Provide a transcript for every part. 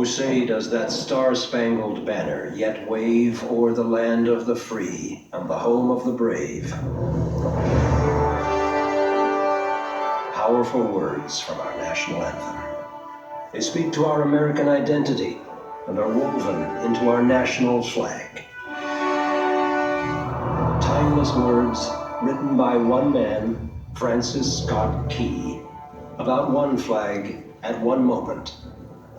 say does that star-spangled banner yet wave o'er the land of the free and the home of the brave. Powerful words from our national anthem. They speak to our American identity and are woven into our national flag. Timeless words written by one man, Francis Scott Key, about one flag at one moment,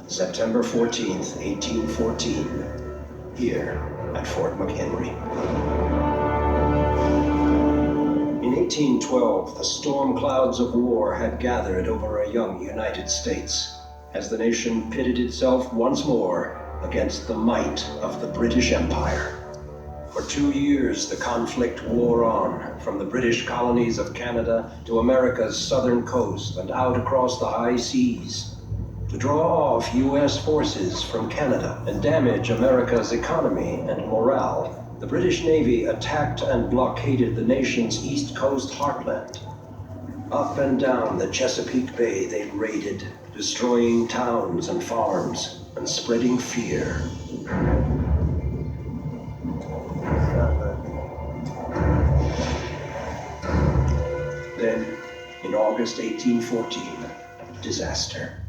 September 14th, 1814, here at Fort McHenry. In 1812, the storm clouds of war had gathered over a young United States as the nation pitted itself once more against the might of the British Empire. For 2 years, the conflict wore on, from the British colonies of Canada to America's southern coast and out across the high seas. To draw off U.S. forces from Canada and damage America's economy and morale, the British Navy attacked and blockaded the nation's east coast heartland. Up and down the Chesapeake Bay they raided, destroying towns and farms and spreading fear. Then, in August 1814, disaster.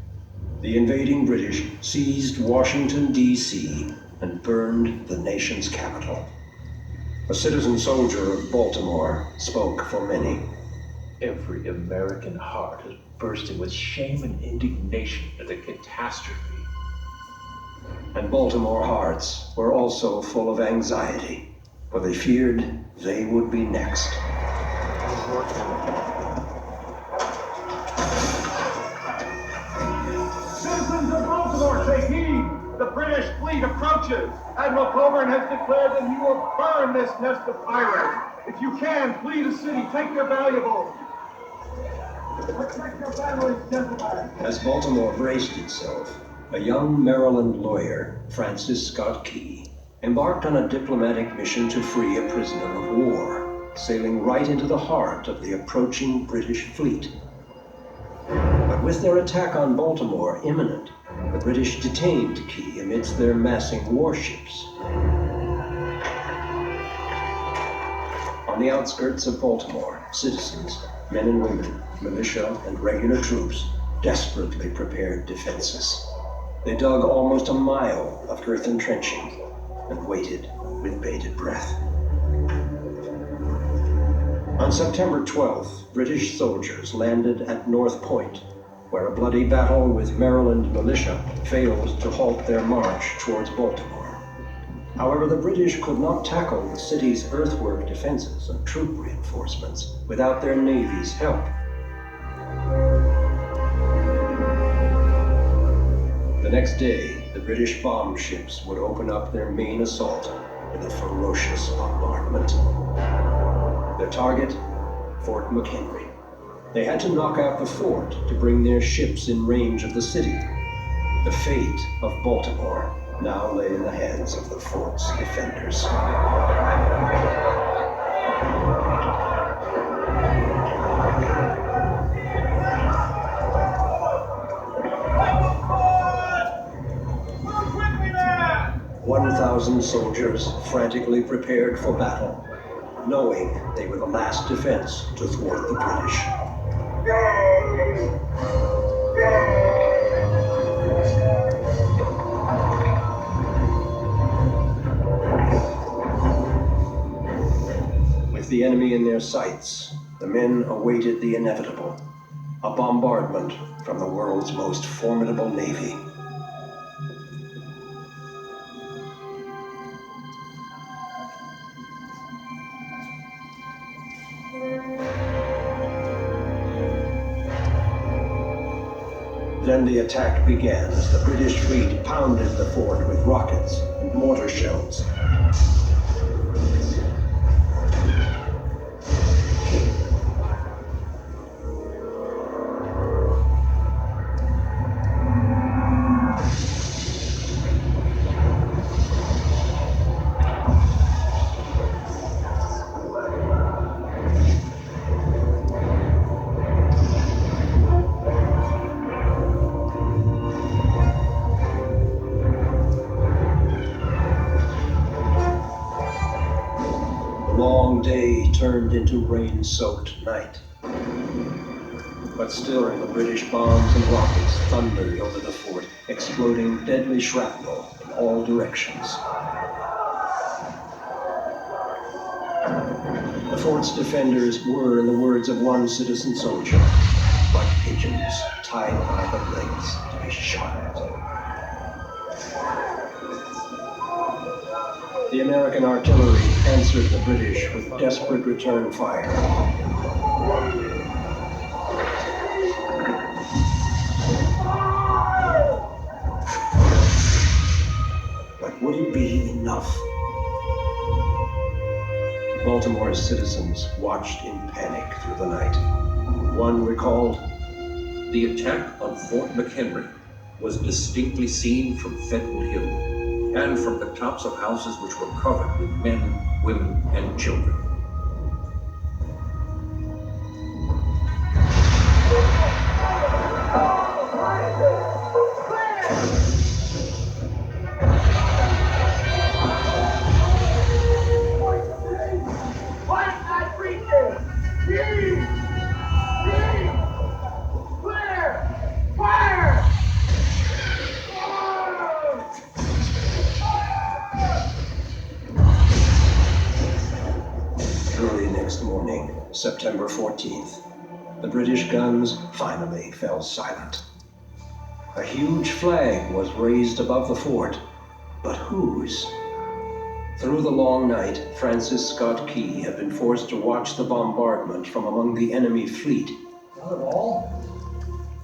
The invading British seized Washington, D.C. and burned the nation's capital. A citizen soldier of Baltimore spoke for many. Every American heart is bursting with shame and indignation at the catastrophe. And Baltimore hearts were also full of anxiety, for they feared they would be next. Citizens of Baltimore, take heed! The British fleet approaches! Admiral Coburn has declared that he will burn this nest of pirates. If you can, flee the city, take your valuables. Protect your families, gentlemen. As Baltimore braced itself, a young Maryland lawyer, Francis Scott Key, embarked on a diplomatic mission to free a prisoner of war, sailing right into the heart of the approaching British fleet. But with their attack on Baltimore imminent, the British detained Key amidst their massing warships. On the outskirts of Baltimore, citizens, men and women, militia, and regular troops desperately prepared defenses. They dug almost a mile of earthen trenching and waited with bated breath. On September 12th, British soldiers landed at North Point, where a bloody battle with Maryland militia failed to halt their march towards Baltimore. However, the British could not tackle the city's earthwork defenses and troop reinforcements without their navy's help. The next day, the British bomb ships would open up their main assault with a ferocious bombardment. Their target, Fort McHenry. They had to knock out the fort to bring their ships in range of the city. The fate of Baltimore now lay in the hands of the fort's defenders. Move quickly, man! 1,000 soldiers frantically prepared for battle, knowing they were the last defense to thwart the British. With the enemy in their sights, the men awaited the inevitable, a bombardment from the world's most formidable navy. Then the attack began as the British fleet pounded the fort with rockets and mortar shells. turned into rain-soaked night. But still, the British bombs and rockets thundered over the fort, exploding deadly shrapnel in all directions. The fort's defenders were, in the words of one citizen soldier, like pigeons tied by the legs to be shot at. The American artillery answered the British with desperate return fire. But would it be enough? Baltimore's citizens watched in panic through the night. One recalled, "The attack on Fort McHenry was distinctly seen from Federal Hill and from the tops of houses which were covered with men, women, and children. September 14th, the British guns finally fell silent. A huge flag was raised above the fort, but whose? Through the long night, Francis Scott Key had been forced to watch the bombardment from among the enemy fleet. Not at all.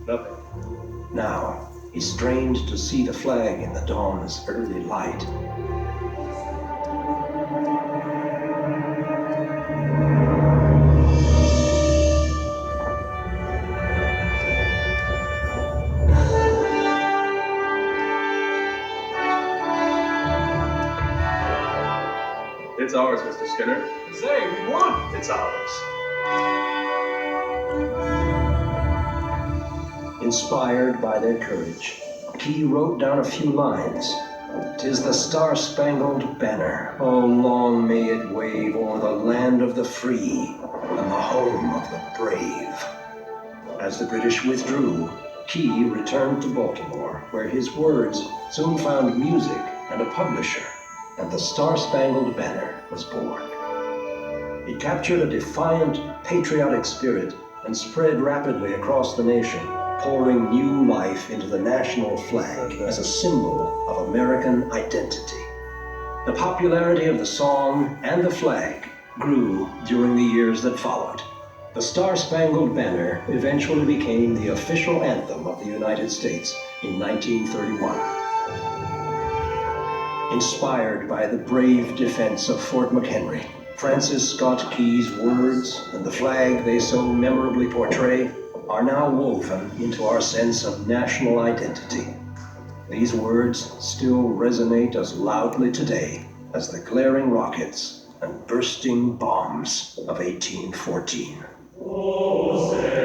Nothing. Now, he strained to see the flag in the dawn's early light. It's ours, Mr. Skinner. Say, we won! It's ours. Inspired by their courage, Key wrote down a few lines. "'Tis the star-spangled banner, oh long may it wave o'er the land of the free and the home of the brave." As the British withdrew, Key returned to Baltimore, where his words soon found music and a publisher, and the Star-Spangled Banner was born. It captured a defiant, patriotic spirit and spread rapidly across the nation, pouring new life into the national flag as a symbol of American identity. The popularity of the song and the flag grew during the years that followed. The Star-Spangled Banner eventually became the official anthem of the United States in 1931. Inspired by the brave defense of Fort McHenry, Francis Scott Key's words and the flag they so memorably portray are now woven into our sense of national identity. These words still resonate as loudly today as the glaring rockets and bursting bombs of 1814. Oh, say